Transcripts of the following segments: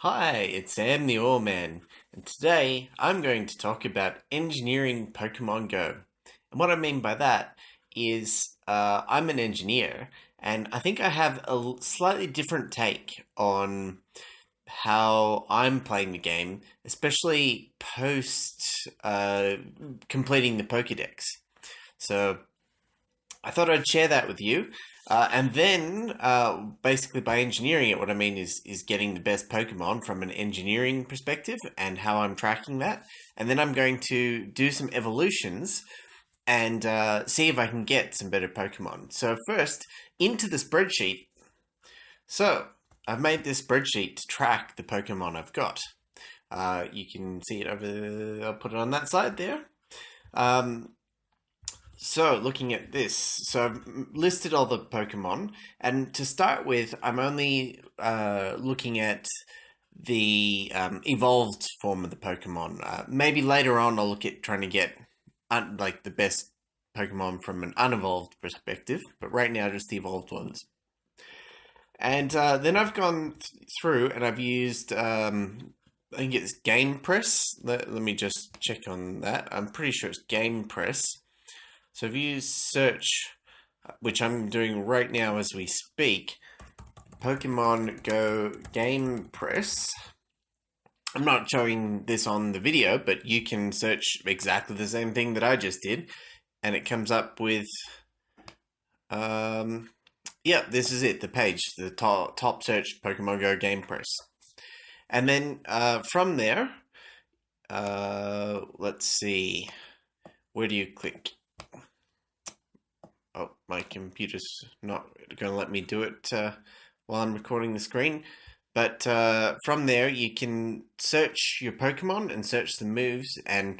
Hi, it's Sam the Oilman, and today I'm going to talk about engineering Pokemon Go. And what I mean by that is I'm an engineer, and I think I have a slightly different take on how I'm playing the game, especially post completing the Pokédex. So I thought I'd share that with you. And then, basically, by engineering it, what I mean is getting the best Pokemon from an engineering perspective and how I'm tracking that. And then I'm going to do some evolutions and see if I can get some better Pokemon. So first, into the spreadsheet. So I've made this spreadsheet to track the Pokemon I've got. You can see it over there. I'll put it on that side there. So, looking at this, so I've listed all the Pokemon, and to start with, I'm only looking at the evolved form of the Pokemon. Maybe later on I'll look at trying to get like the best Pokemon from an unevolved perspective, but right now just the evolved ones. And then I've gone through and I've used, I think it's Game Press. Let me just check on that. I'm pretty sure it's Game Press. So if you search, which I'm doing right now as we speak, Pokemon Go Game Press. I'm not showing this on the video, but you can search exactly the same thing that I just did, and it comes up with, yeah, this is it, the page, the top search Pokemon Go Game Press. And then from there, let's see, where do you click? Oh, my computer's not going to let me do it while I'm recording the screen. But from there, you can search your Pokemon and search the moves. And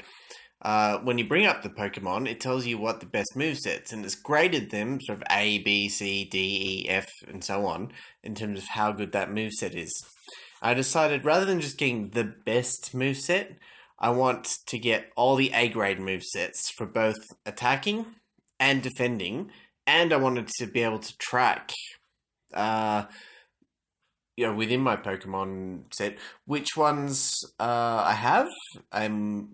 when you bring up the Pokemon, it tells you what the best movesets. And it's graded them sort of A, B, C, D, E, F, and so on in terms of how good that moveset is. I decided rather than just getting the best moveset, I want to get all the A-grade movesets for both attacking and defending, and I wanted to be able to track, within my Pokemon set, which ones I have. I'm,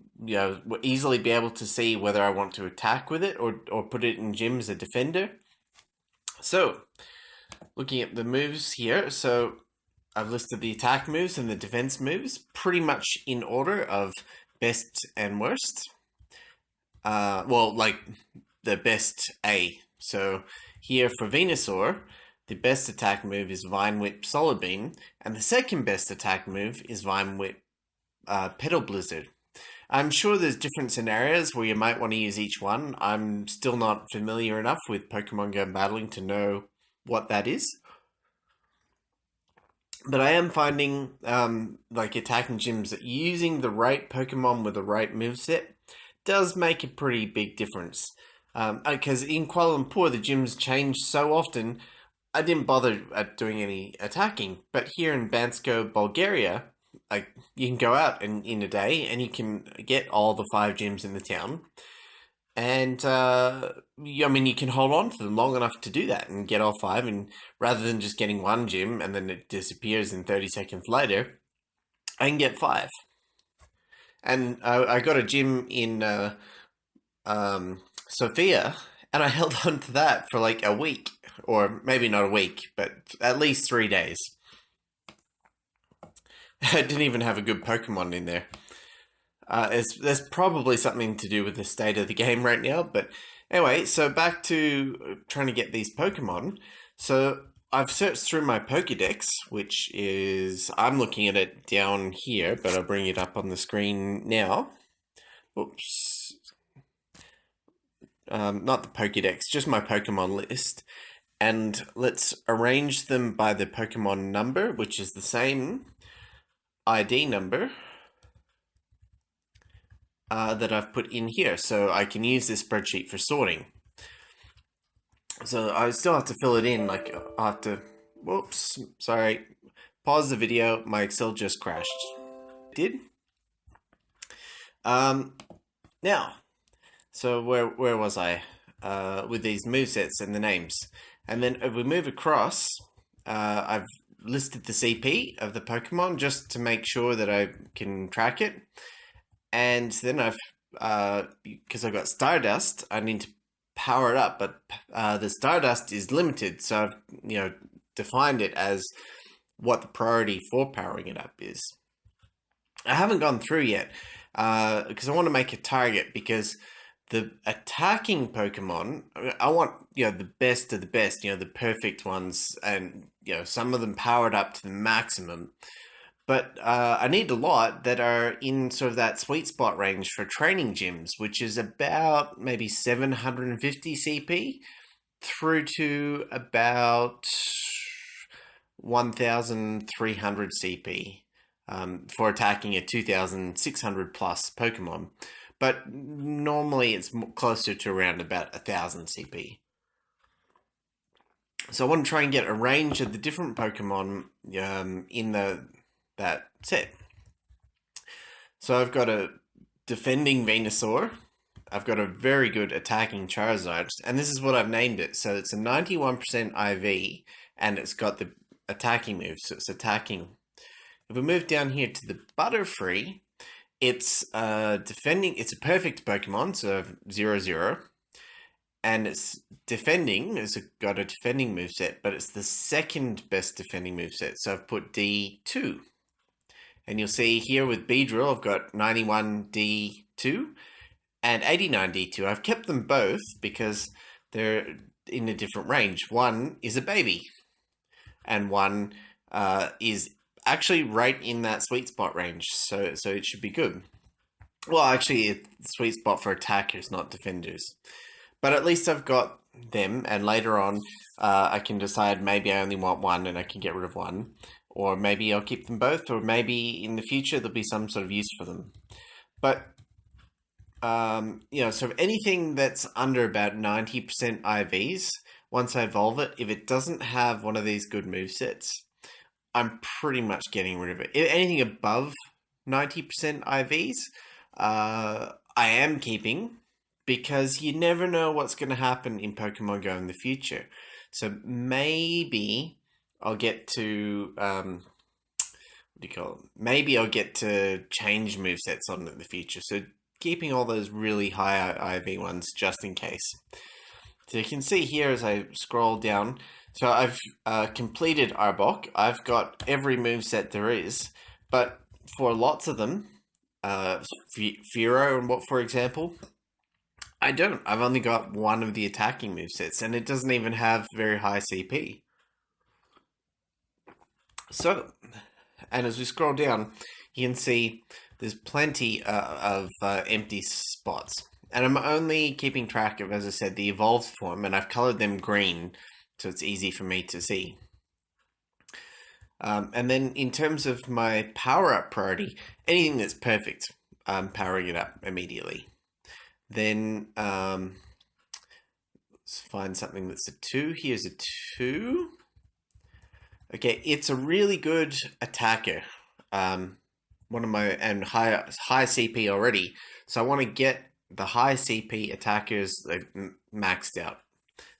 easily be able to see whether I want to attack with it or put it in gym as a defender. So, looking at the moves here, so I've listed the attack moves and the defense moves pretty much in order of best and worst. The best A. So here for Venusaur, the best attack move is Vine Whip Solid Beam, and the second best attack move is Vine Whip Petal Blizzard. I'm sure there's different scenarios where you might want to use each one. I'm still not familiar enough with Pokemon Go battling to know what that is. But I am finding, attacking gyms, that using the right Pokemon with the right moveset does make a pretty big difference. Because in Kuala Lumpur, the gyms change so often, I didn't bother doing any attacking. But here in Bansko, Bulgaria, you can go out in a day and you can get all the 5 gyms in the town. And, you can hold on to them long enough to do that and get all 5. And rather than just getting one gym and then it disappears in 30 seconds later, I can get 5. And I got a gym in Sofia, and I held on to that for like a week, or maybe not a week, but at least 3 days. I didn't even have a good Pokemon in there. There's probably something to do with the state of the game right now, but anyway, so back to trying to get these Pokemon. So I've searched through my Pokédex, which is, I'm looking at it down here, but I'll bring it up on the screen now. Oops. Not the Pokédex, just my Pokemon list. And let's arrange them by the Pokemon number, which is the same ID number that I've put in here. So I can use this spreadsheet for sorting. So I still have to fill it in, I have to, whoops, sorry, pause the video, my Excel just crashed. It did? Now, so where was I? With these movesets and the names. And then if we move across, I've listed the CP of the Pokemon just to make sure that I can track it. And then because I've got Stardust, I need to power it up, but the Stardust is limited, so I've defined it as what the priority for powering it up is. I haven't gone through yet because I want to make a target, because the attacking Pokemon, I want the best of the best, the perfect ones, and some of them powered up to the maximum. But I need a lot that are in sort of that sweet spot range for training gyms, which is about maybe 750 CP through to about 1,300 CP for attacking a 2,600 plus Pokemon. But normally it's closer to around about 1,000 CP. So I want to try and get a range of the different Pokemon in that set. So I've got a defending Venusaur. I've got a very good attacking Charizard, and this is what I've named it. So it's a 91% IV, and it's got the attacking move, so it's attacking. If we move down here to the Butterfree, it's defending. It's a perfect Pokemon, so 0-0. And it's defending, it's got a defending moveset, but it's the second best defending moveset. So I've put D2. And you'll see here with Beedrill, I've got 91 D2 and 89 D2. I've kept them both because they're in a different range. One is a baby, and one is actually right in that sweet spot range. So it should be good. Well, actually, it's the sweet spot for attackers, not defenders. But at least I've got them, and later on I can decide maybe I only want one and I can get rid of one. Or maybe I'll keep them both, or maybe in the future there'll be some sort of use for them. But, so anything that's under about 90% IVs, once I evolve it, if it doesn't have one of these good movesets, I'm pretty much getting rid of it. If anything above 90% IVs, I am keeping, because you never know what's going to happen in Pokemon Go in the future. So maybe I'll get to, maybe I'll get to change movesets on it in the future. So keeping all those really high IV ones just in case. So you can see here as I scroll down, so I've completed Arbok. I've got every moveset there is, but for lots of them, Fearow and what, for example, I don't. I've only got one of the attacking movesets, and it doesn't even have very high CP. So, and as we scroll down, you can see there's plenty of empty spots. And I'm only keeping track of, as I said, the evolved form, and I've colored them green, so it's easy for me to see. And then in terms of my power-up priority, anything that's perfect, I'm powering it up immediately. Then let's find something that's a 2. Here's a 2. Okay, it's a really good attacker. One of my, and high CP already. So I want to get the high CP attackers maxed out.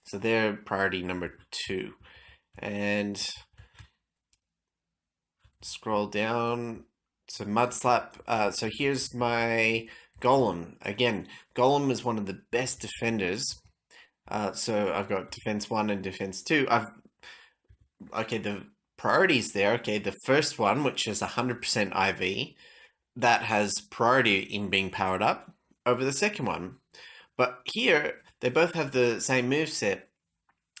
So they're priority number 2. And scroll down. So Mudslap. So here's my Golem. Again, Golem is one of the best defenders. So I've got defense 1 and defense 2. Okay, the priorities there. Okay, the first one, which is 100% IV, that has priority in being powered up over the second one. But here, they both have the same moveset,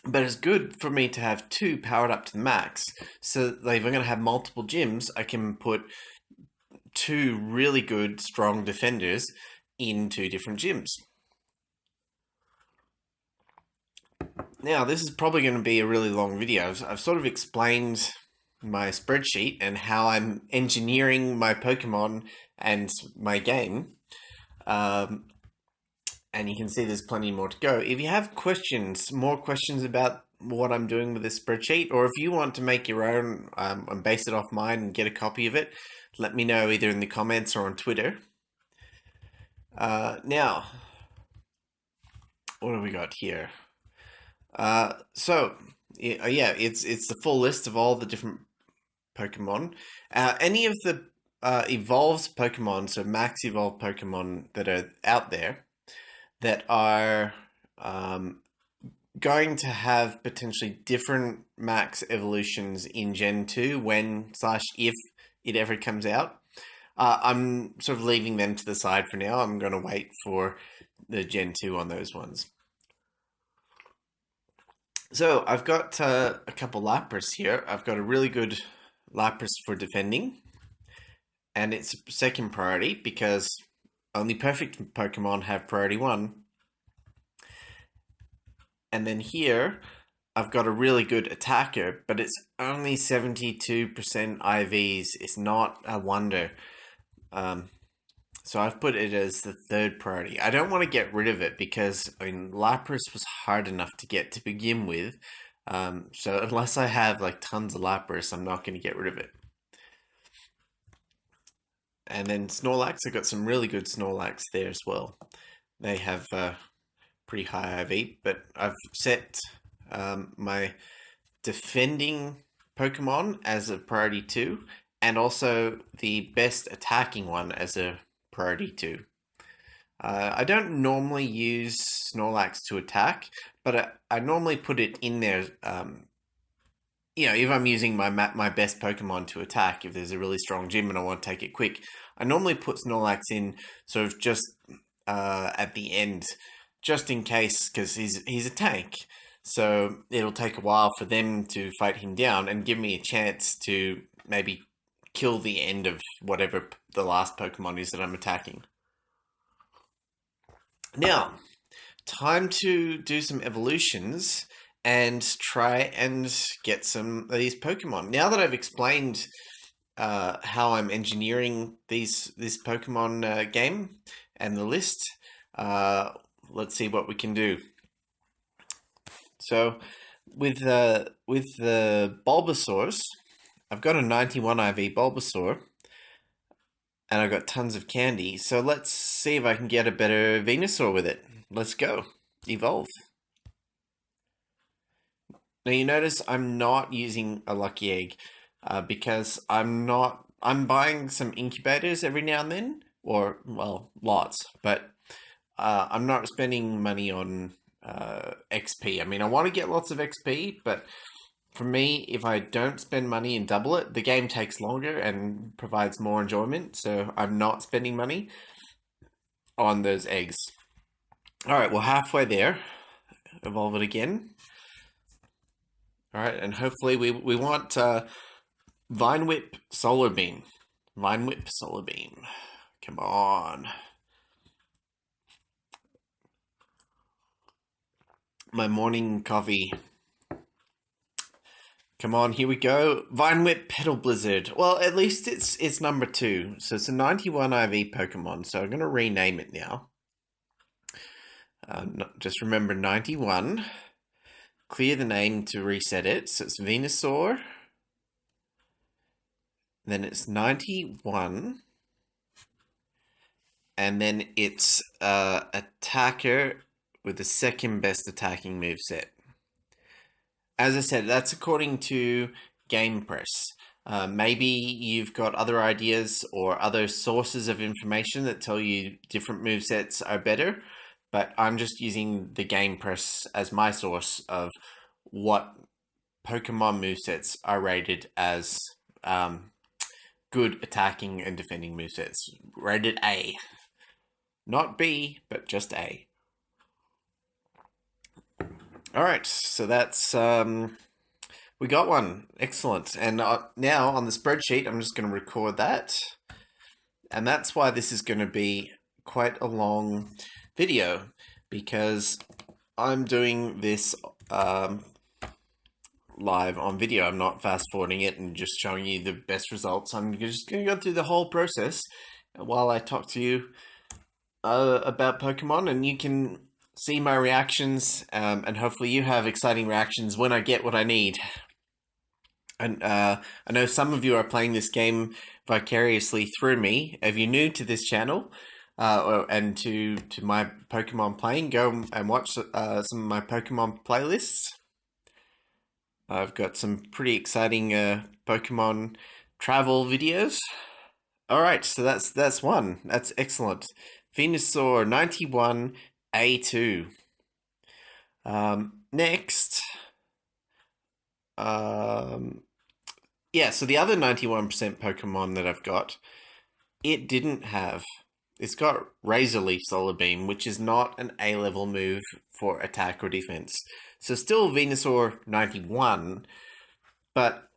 but it's good for me to have 2 powered up to the max. So like, if I'm going to have multiple gyms, I can put 2 really good, strong defenders in 2 different gyms. Now, this is probably going to be a really long video. I've sort of explained my spreadsheet and how I'm engineering my Pokemon and my game. And you can see there's plenty more to go. If you have questions, more questions about what I'm doing with this spreadsheet, or if you want to make your own and base it off mine and get a copy of it, let me know either in the comments or on Twitter. Now, what have we got here? So yeah, it's the full list of all the different Pokemon. Any of the evolved Pokemon, so max evolved Pokemon that are out there that are going to have potentially different max evolutions in Gen 2 when/if it ever comes out. I'm sort of leaving them to the side for now. I'm going to wait for the Gen 2 on those ones. So I've got a couple Lapras here. I've got a really good Lapras for defending, and it's second priority because only perfect Pokemon have priority 1. And then here, I've got a really good attacker, but it's only 72% IVs. It's not a wonder. So I've put it as the third priority. I don't want to get rid of it because, I mean, Lapras was hard enough to get to begin with. So unless I have like tons of Lapras, I'm not going to get rid of it. And then Snorlax, I've got some really good Snorlax there as well. They have pretty high IV, but I've set my defending Pokemon as a priority 2, and also the best attacking one as a priority 2. I don't normally use Snorlax to attack, but I normally put it in there. If I'm using my best Pokemon to attack, if there's a really strong gym and I want to take it quick, I normally put Snorlax in sort of just at the end, just in case, because he's a tank. So it'll take a while for them to fight him down and give me a chance to maybe kill the end of whatever the last Pokemon is that I'm attacking. Now, time to do some evolutions and try and get some of these Pokemon. Now that I've explained how I'm engineering this Pokemon game and the list, let's see what we can do. So with the Bulbasaurs, I've got a 91 IV Bulbasaur, and I've got tons of candy. So let's see if I can get a better Venusaur with it. Let's go. Evolve. Now you notice I'm not using a lucky egg because I'm buying some incubators every now and then, or well, lots, but I'm not spending money on XP. I mean, I want to get lots of XP, but for me, if I don't spend money and double it, the game takes longer and provides more enjoyment. So I'm not spending money on those eggs. All right, well, halfway there. Evolve it again. All right, and hopefully we want Vine Whip Solar Beam. Vine Whip Solar Beam. Come on. My morning coffee. Come on, here we go. Vine Whip Petal Blizzard. Well, at least it's number 2. So it's a 91 IV Pokemon. So I'm going to rename it now. Just remember 91. Clear the name to reset it. So it's Venusaur. Then it's 91. And then it's attacker with the second best attacking moveset. As I said, that's according to Game Press. Maybe you've got other ideas or other sources of information that tell you different movesets are better, but I'm just using the Game Press as my source of what Pokemon movesets are rated as good attacking and defending movesets. Rated A. Not B, but just A. All right, so that's, we got one. Excellent. And now on the spreadsheet, I'm just going to record that. And that's why this is going to be quite a long video, because I'm doing this live on video. I'm not fast forwarding it and just showing you the best results. I'm just going to go through the whole process while I talk to you about Pokemon, and you can see my reactions, and hopefully you have exciting reactions when I get what I need. And I know some of you are playing this game vicariously through me. If you're new to this channel and to my Pokemon playing, go and watch some of my Pokemon playlists. I've got some pretty exciting Pokemon travel videos. All right, so that's one. That's excellent. Venusaur 91 A2. Next, um, yeah. So the other 91% Pokemon that I've got, it didn't have. It's got Razor Leaf Solar Beam, which is not an A level move for attack or defense. So still Venusaur 91, but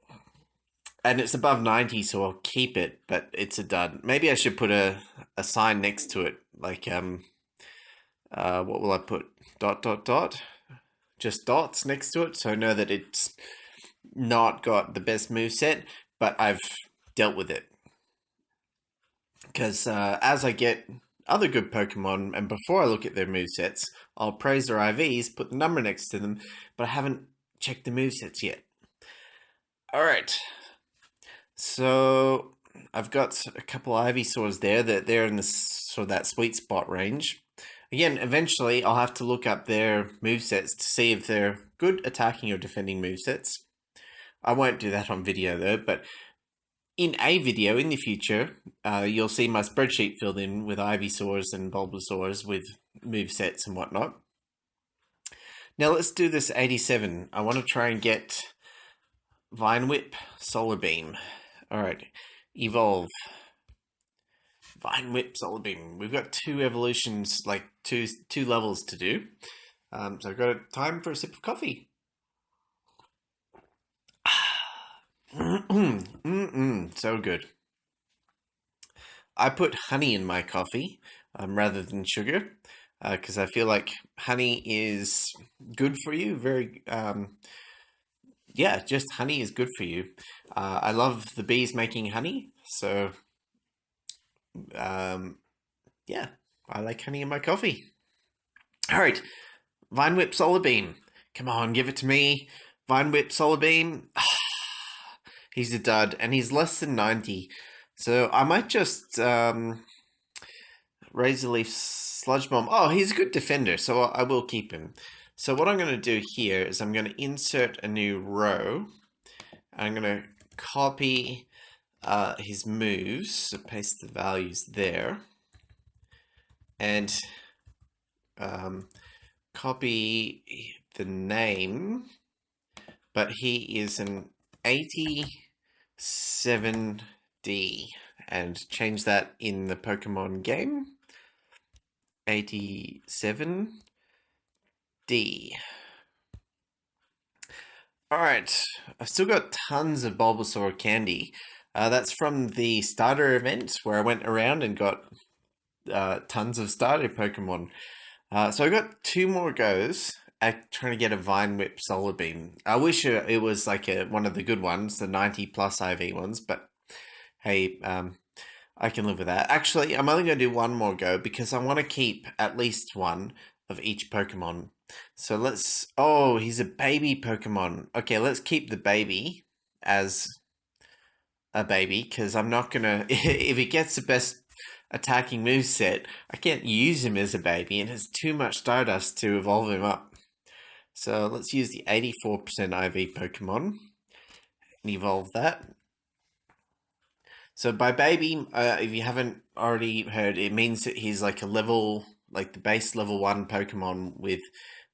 and it's above 90, so I'll keep it, but it's a dud. Maybe I should put a sign next to it, like what will I put? Dot dot dot. Just dots next to it, so I know that it's not got the best move set, but I've dealt with it. Because as I get other good Pokemon, and before I look at their movesets, I'll praise their IVs, put the number next to them, but I haven't checked the movesets yet. Alright, so I've got a couple Ivysaurs there that they're in the sort of that sweet spot range. Again, eventually I'll have to look up their movesets to see if they're good attacking or defending movesets. I won't do that on video though, but in a video in the future, you'll see my spreadsheet filled in with Ivysaurs and Bulbasaurs with movesets and whatnot. Now let's do this 87. I want to try and get Vine Whip, Solar Beam. Alright, evolve. Vine Whip, Solar Beam. We've got two evolutions, like two levels to do. So I've got time for a sip of coffee. So good. I put honey in my coffee rather than sugar because I feel like honey is good for you. Yeah, just honey is good for you. I love the bees making honey, so yeah, I like honey in my coffee. All right, Vine Whip Solar Beam. Come on, give it to me. Vine Whip Solar Beam. He's a dud, and he's less than 90. So I might just Razor Leaf Sludge Bomb. Oh, he's a good defender, so I will keep him. So what I'm going to do here is I'm going to insert a new row. I'm going to copy his moves, so paste the values there. And copy the name, but he is an 87D, and change that in the Pokemon game. 87D. Alright, I've still got tons of Bulbasaur candy. That's from the starter event where I went around and got tons of starter Pokemon. So I got 2 more goes at trying to get a Vine Whip Solar Beam. I wish it was like one of the good ones, the 90 plus IV ones, but hey, I can live with that. Actually, I'm only going to do 1 more go because I want to keep at least 1 of each Pokemon. So let's... Oh, he's a baby Pokemon. Okay, let's keep the baby as a baby because I'm not going to... If he gets the best attacking moveset, I can't use him as a baby and it's too much Stardust to evolve him up. So let's use the 84% IV Pokemon and evolve that. So by baby, if you haven't already heard, it means that he's like a level, like the base level 1 Pokemon with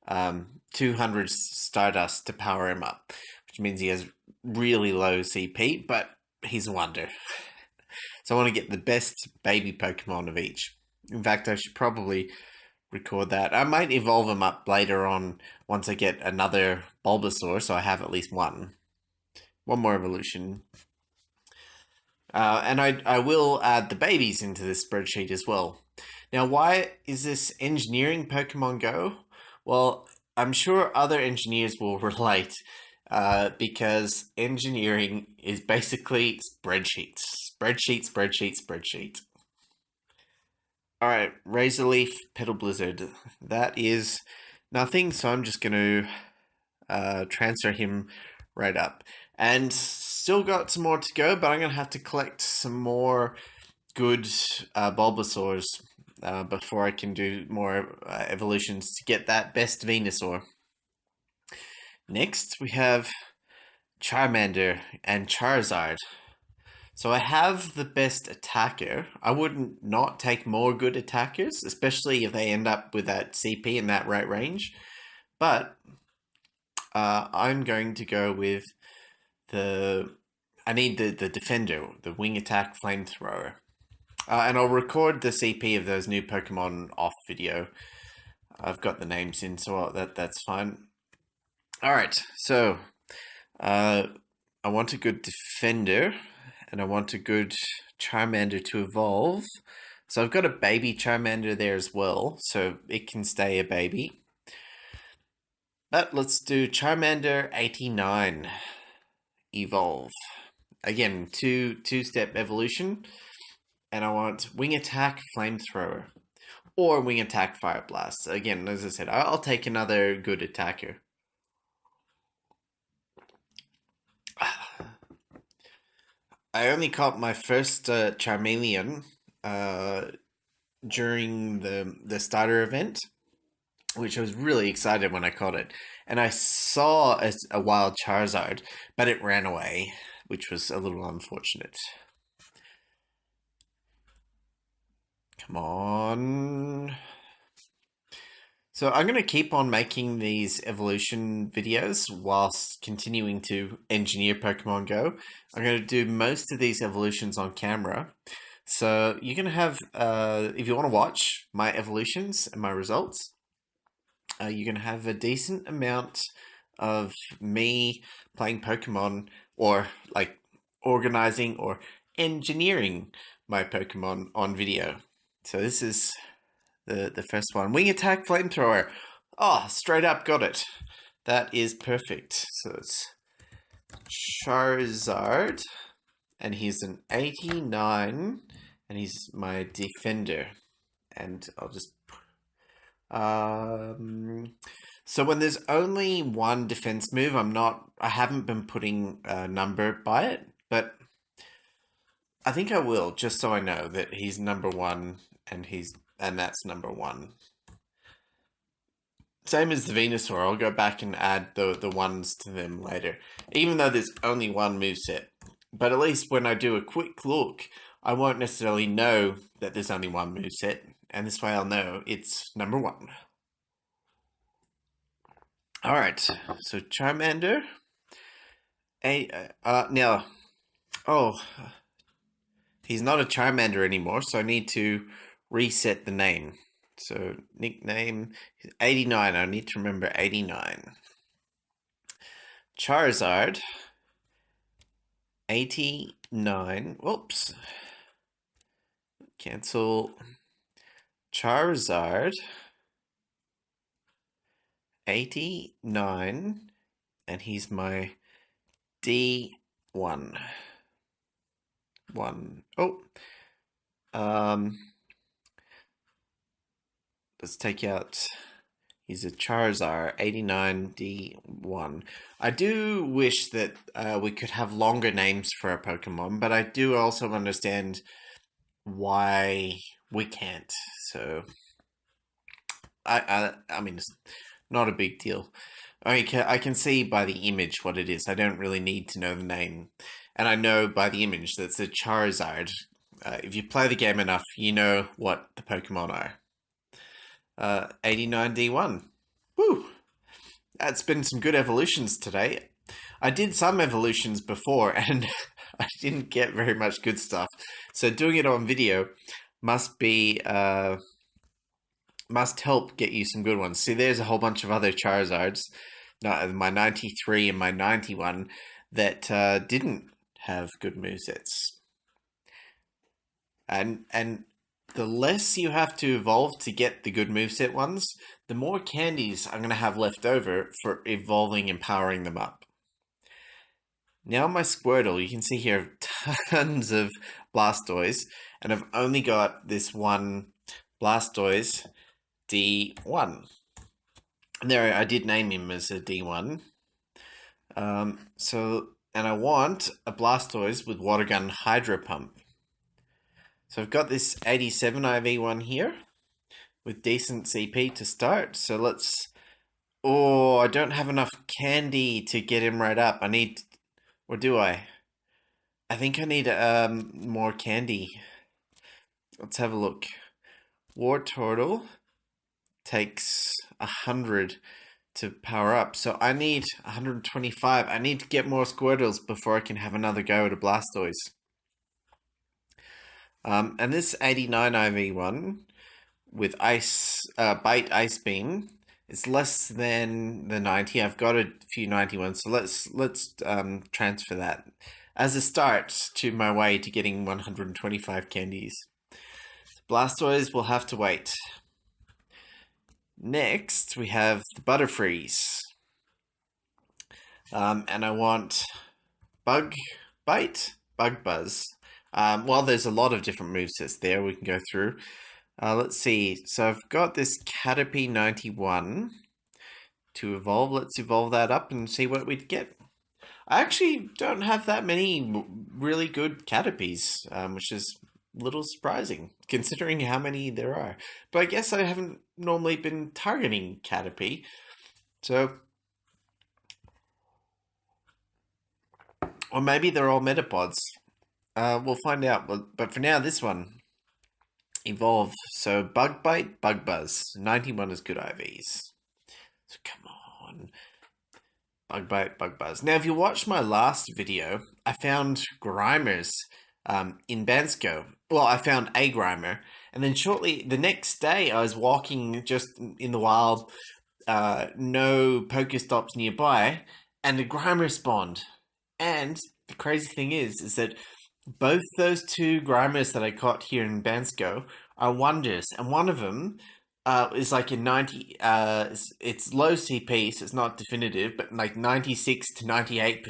200 Stardust to power him up, which means he has really low CP, but he's a wonder. So I want to get the best baby Pokemon of each. In fact, I should probably record that. I might evolve him up later on once I get another Bulbasaur, so I have at least one more evolution. And I will add the babies into this spreadsheet as well. Now, why is this engineering Pokemon Go? Well, I'm sure other engineers will relate because engineering is basically spreadsheets. Spreadsheet. Alright, Razor Leaf, Petal Blizzard. That is nothing, so I'm just going to transfer him right up. And still got some more to go, but I'm going to have to collect some more good Bulbasaurs before I can do more evolutions to get that best Venusaur. Next, we have Charmander and Charizard. So I have the best attacker. I wouldn't not take more good attackers, especially if they end up with that CP in that right range. But I'm going to go with I need the defender, the wing attack flamethrower. And I'll record the CP of those new Pokemon off video. I've got the names in, so that's fine. Alright, so I want a good defender, and I want a good Charmander to evolve. So I've got a baby Charmander there as well, so it can stay a baby. But let's do Charmander 89 evolve. Again, two-step evolution. And I want wing attack flamethrower or wing attack fire blast. Again, as I said, I'll take another good attacker. I only caught my first Charmeleon during the starter event, which I was really excited when I caught it. And I saw a wild Charizard, but it ran away, which was a little unfortunate. Come on. So I'm going to keep on making these evolution videos whilst continuing to engineer Pokemon Go. I'm going to do most of these evolutions on camera. So you're going to have, if you want to watch my evolutions and my results, you're going to have a decent amount of me playing Pokemon, or like organizing or engineering my Pokemon on video. So this is the first one. Wing attack flamethrower. Oh, straight up got it. That is perfect. So it's Charizard, and he's an 89, and he's my defender. And I'll just so when there's only one defense move, I haven't been putting a number by it, but I think I will, just so I know that he's number one and that's number one. Same as the Venusaur, I'll go back and add the ones to them later, even though there's only one moveset. But at least when I do a quick look, I won't necessarily know that there's only one moveset, and this way I'll know it's number one. Alright, so Charmander. Now, he's not a Charmander anymore, so I need to reset the name. So, nickname 89. I need to remember 89. Charizard 89. Whoops. Cancel. Charizard 89, and he's my D1. Let's take out, he's a Charizard 89 D1. I do wish that we could have longer names for our Pokemon, but I do also understand why we can't. So I mean, it's not a big deal. I can see by the image what it is. I don't really need to know the name. And I know by the image that's a Charizard. If you play the game enough, you know what the Pokemon are. 89 D1. Woo! That's been some good evolutions today. I did some evolutions before and I didn't get very much good stuff. So doing it on video must be must help get you some good ones. See, there's a whole bunch of other Charizards, my 93 and my 91, that didn't have good movesets. And the less you have to evolve to get the good moveset ones, the more candies I'm going to have left over for evolving and powering them up. Now my Squirtle, you can see here tons of Blastoise, and I've only got this one Blastoise D1. And there, I did name him as a D1. And I want a Blastoise with Water Gun Hydro Pump. So I've got this 87 IV one here with decent CP to start. So let's... Oh, I don't have enough candy to get him right up. I need Or do I? I think I need more candy. Let's have a look. War Turtle takes 100 to power up, so I need 125. I need to get more Squirtles before I can have another go at a Blastoise. And this 89 IV one with Bite Ice Beam is less than the 90. I've got a few 91, so let's transfer that as a start to my way to getting 125 candies. Blastoise will have to wait. Next, we have the Butterfreeze. And I want Bug Bite, Bug Buzz. Well, there's a lot of different movesets there we can go through. Let's see. So I've got this Caterpie 91 to evolve. Let's evolve that up and see what we'd get. I actually don't have that many really good Caterpies, which is a little surprising considering how many there are. But I guess I haven't normally been targeting Caterpie. So, or maybe they're all Metapods. We'll find out. But for now, this one. Evolve. So Bug Bite, Bug Buzz. 91 is good IVs. So come on. Bug Bite, Bug Buzz. Now, if you watched my last video, I found Grimers in Bansko. Well, I found a Grimer. And then shortly, the next day, I was walking just in the wild, no Pokestops nearby, and a Grimer spawned. And the crazy thing is that both those two Grimers that I caught here in Bansko are wonders, and one of them is like a 90, it's low CP, so it's not definitive, but like 96 to 98%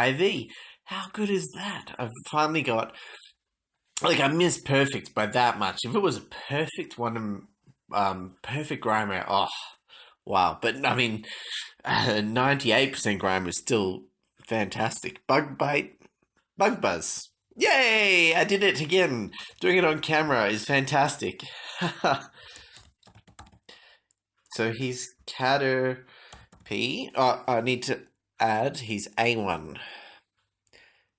IV. How good is that? I've finally got, like, I missed perfect by that much. If it was a perfect one, perfect Grimer, oh, wow. But, I mean, 98% Grimer is still fantastic. Bug Bite, Bug Buzz. Yay! I did it again. Doing it on camera is fantastic. So he's Caterpie. Oh, I need to add, he's A1.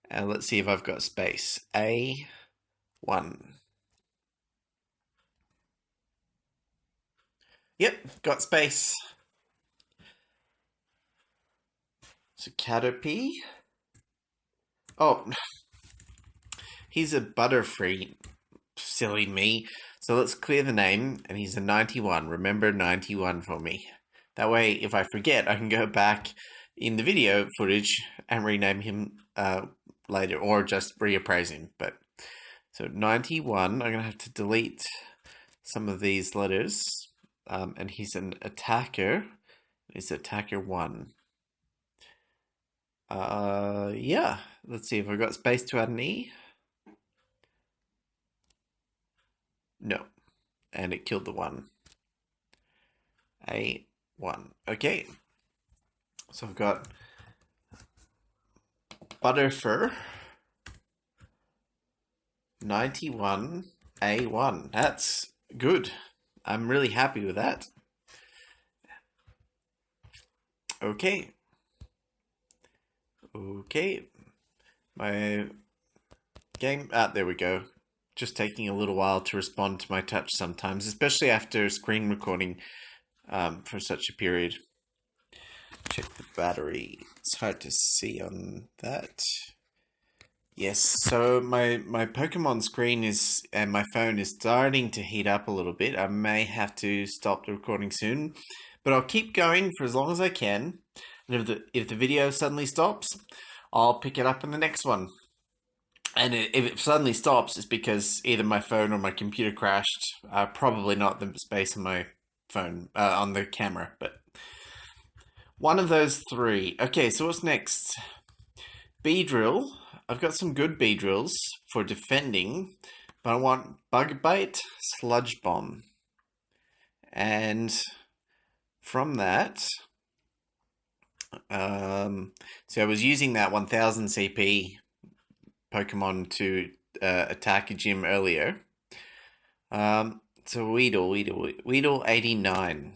And let's see if I've got space. A1. Yep, got space. So Caterpie. Oh, he's a Butterfree. Silly me. So let's clear the name, and he's a 91. Remember 91 for me. That way, if I forget, I can go back in the video footage and rename him later, or just reappraise him. But so 91, I'm gonna have to delete some of these letters, and he's an attacker. He's attacker 1. Yeah. Let's see if I've got space to add an E. No. And it killed the 1. A1. Okay. So I've got Butterfur 91 A1. That's good. I'm really happy with that. Okay. Okay. My game, there we go. Just taking a little while to respond to my touch sometimes, especially after screen recording for such a period. Check the battery. It's hard to see on that. Yes, so my Pokemon screen is, and my phone is starting to heat up a little bit. I may have to stop the recording soon, but I'll keep going for as long as I can. And if the video suddenly stops, I'll pick it up in the next one. And if it suddenly stops, it's because either my phone or my computer crashed. Probably not the space on my phone, on the camera, but one of those three. Okay, so what's next? Beedrill. I've got some good Beedrills for defending, but I want Bug Bite, Sludge Bomb. And from that, so I was using that 1000 CP Pokemon to attack a gym earlier. So Weedle 89.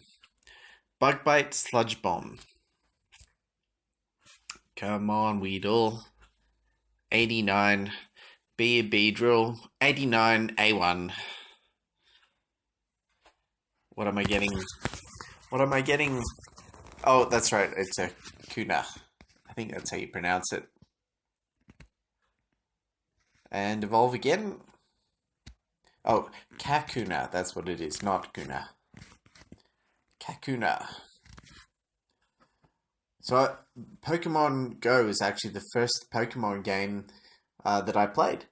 Bug Bite, Sludge Bomb. Come on, Weedle. 89, B a Beedrill, 89, A1. What am I getting? What am I getting? Oh, that's right, it's a Kuna. I think that's how you pronounce it. And evolve again. Oh, Kakuna, that's what it is, not Kuna. Kakuna. So, Pokemon Go is actually the first Pokemon game that I played.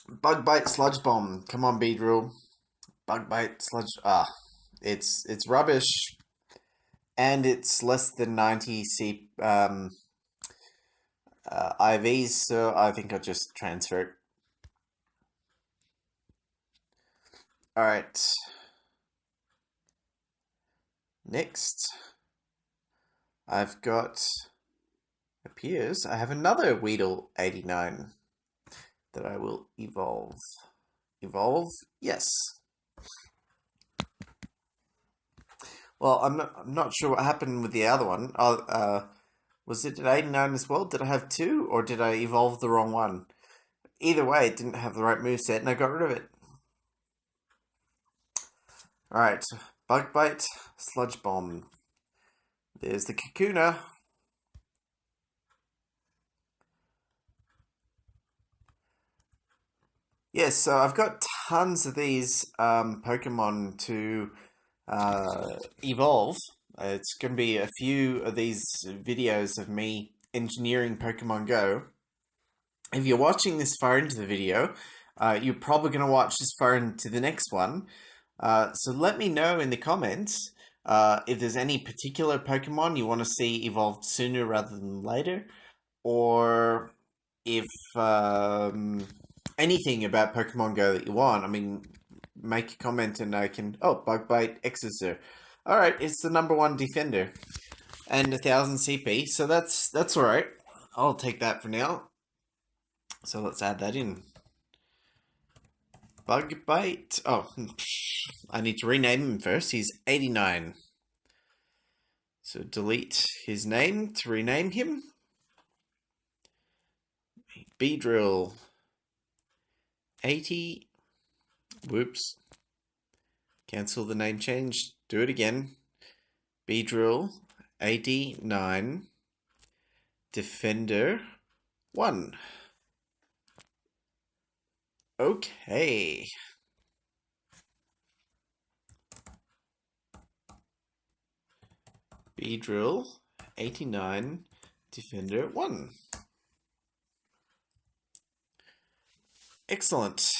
Bug Bite Sludge Bomb. Come on, Beedrill. Bug Bite Sludge. It's rubbish, and it's less than 90 IVs, so I think I'll just transfer it. Alright. Next, I've got, appears, I have another Weedle 89 that I will evolve. Evolve? Yes. Well, I'm not sure what happened with the other one. Was it at 89 as well? Did I have two, or did I evolve the wrong one? Either way, it didn't have the right moveset, and I got rid of it. Alright, Bug Bite, Sludge Bomb. There's the Kakuna. Yes, so I've got tons of these Pokemon to evolve. It's going to be a few of these videos of me engineering Pokemon Go. If you're watching this far into the video, you're probably going to watch this far into the next one. So let me know in the comments if there's any particular Pokemon you want to see evolved sooner rather than later, or if anything about Pokemon Go that you want. I mean, make a comment and I can... Oh, Bug Bite Exeter. Alright, it's the #1 defender. And 1000 CP, so that's alright. I'll take that for now. So let's add that in. Bug Bite. Oh, I need to rename him first. He's 89. So delete his name to rename him. Beedrill 80. Whoops. Cancel the name change. Do it again. Beedrill 89. Defender 1. Okay. Beedrill 89. Defender 1. Excellent.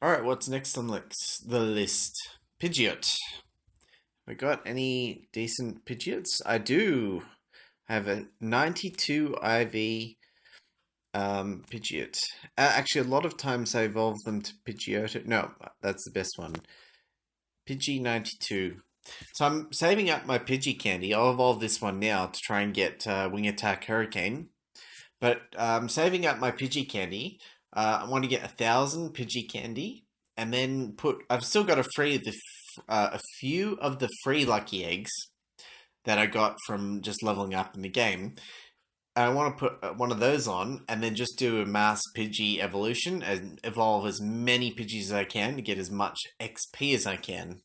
Alright, what's next on the list? Pidgeot. Have I got any decent Pidgeots? I do have a 92 IV Pidgeot. Actually, a lot of times I evolve them to Pidgeotto. No, that's the best one. Pidgey 92. So I'm saving up my Pidgey candy. I'll evolve this one now to try and get Wing Attack Hurricane. But I'm saving up my Pidgey candy. I want to get 1000 Pidgey candy, and then I've still got a few of the free lucky eggs that I got from just leveling up in the game. I want to put one of those on, and then just do a mass Pidgey evolution and evolve as many Pidgeys as I can to get as much XP as I can.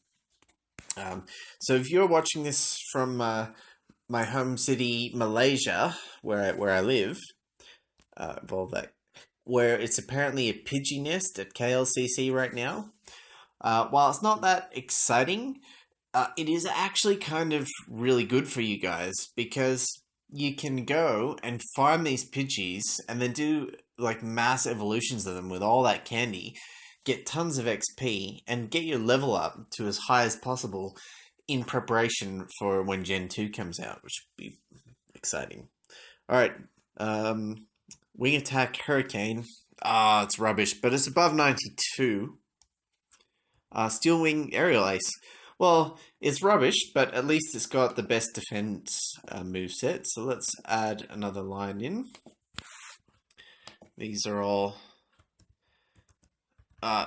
So if you're watching this from my home city, Malaysia, where I live, evolve that, where it's apparently a Pidgey nest at KLCC right now. While it's not that exciting, it is actually kind of really good for you guys, because you can go and farm these Pidgeys and then do like mass evolutions of them with all that candy, get tons of XP, and get your level up to as high as possible in preparation for when Gen 2 comes out, which would be exciting. Alright, Wing Attack Hurricane. It's rubbish, but it's above 92. Steel Wing Aerial Ace. Well, it's rubbish, but at least it's got the best defense moveset. So let's add another line in. These are all...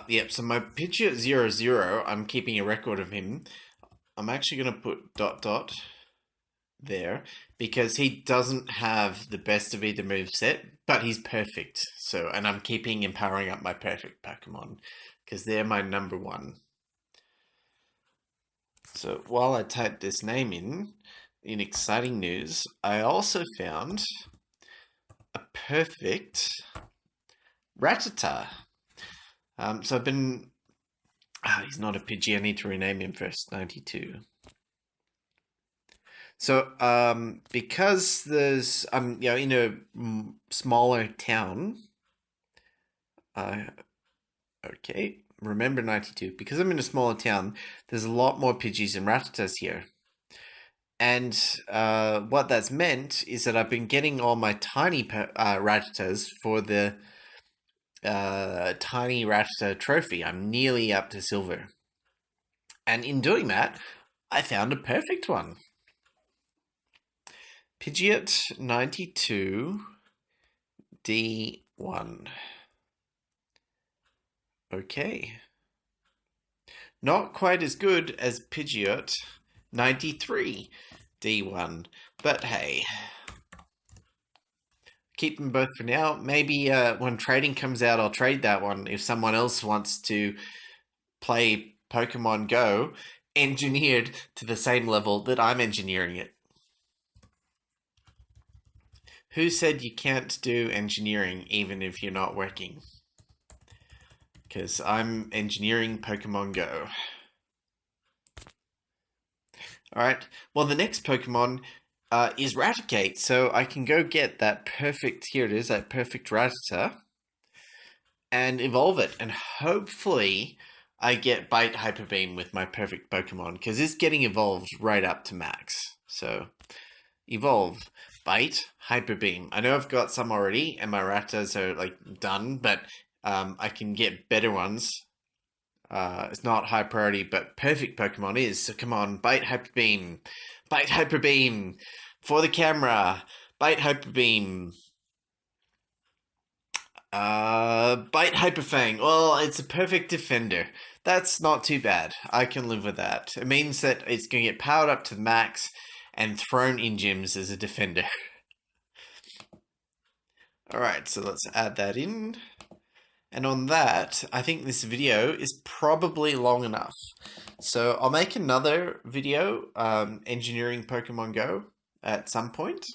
yep, so my Pidgeot 00, I'm keeping a record of him. I'm actually going to put ... there because he doesn't have the best of either moveset, but he's perfect. So, and I'm keeping and powering up my perfect Pokemon because they're my number one. So while I type this name in exciting news, I also found a perfect Rattata. So I've been... he's not a Pidgey, I need to rename him first, 92. So, because there's, in a smaller town, okay, remember 92, because I'm in a smaller town, there's a lot more Pidgeys and Rattatas here. And what that's meant is that I've been getting all my tiny Rattatas for the tiny Rattata trophy. I'm nearly up to silver. And in doing that, I found a perfect one. Pidgeot 92 D1. Okay. Not quite as good as Pidgeot 93 D1, but hey. Keep them both for now. Maybe when trading comes out, I'll trade that one if someone else wants to play Pokemon Go engineered to the same level that I'm engineering it. Who said you can't do engineering even if you're not working? Because I'm engineering Pokemon Go. Alright, well the next Pokemon is Raticate, so I can go get that perfect, here it is, that perfect Rattata, and evolve it, and hopefully I get Bite Hyper Beam with my perfect Pokemon, because it's getting evolved right up to max. So, evolve. Bite, Hyper Beam. I know I've got some already, and my Rattatas are like done, but I can get better ones. It's not high priority, but perfect Pokemon is. So come on, Bite Hyper Beam. Bite Hyper Beam for the camera. Bite Hyper Beam. Bite Hyper Fang. Well, it's a perfect defender. That's not too bad. I can live with that. It means that it's going to get powered up to the max and thrown in gyms as a defender. Alright, so let's add that in. And on that, I think this video is probably long enough. So I'll make another video engineering Pokemon Go at some point.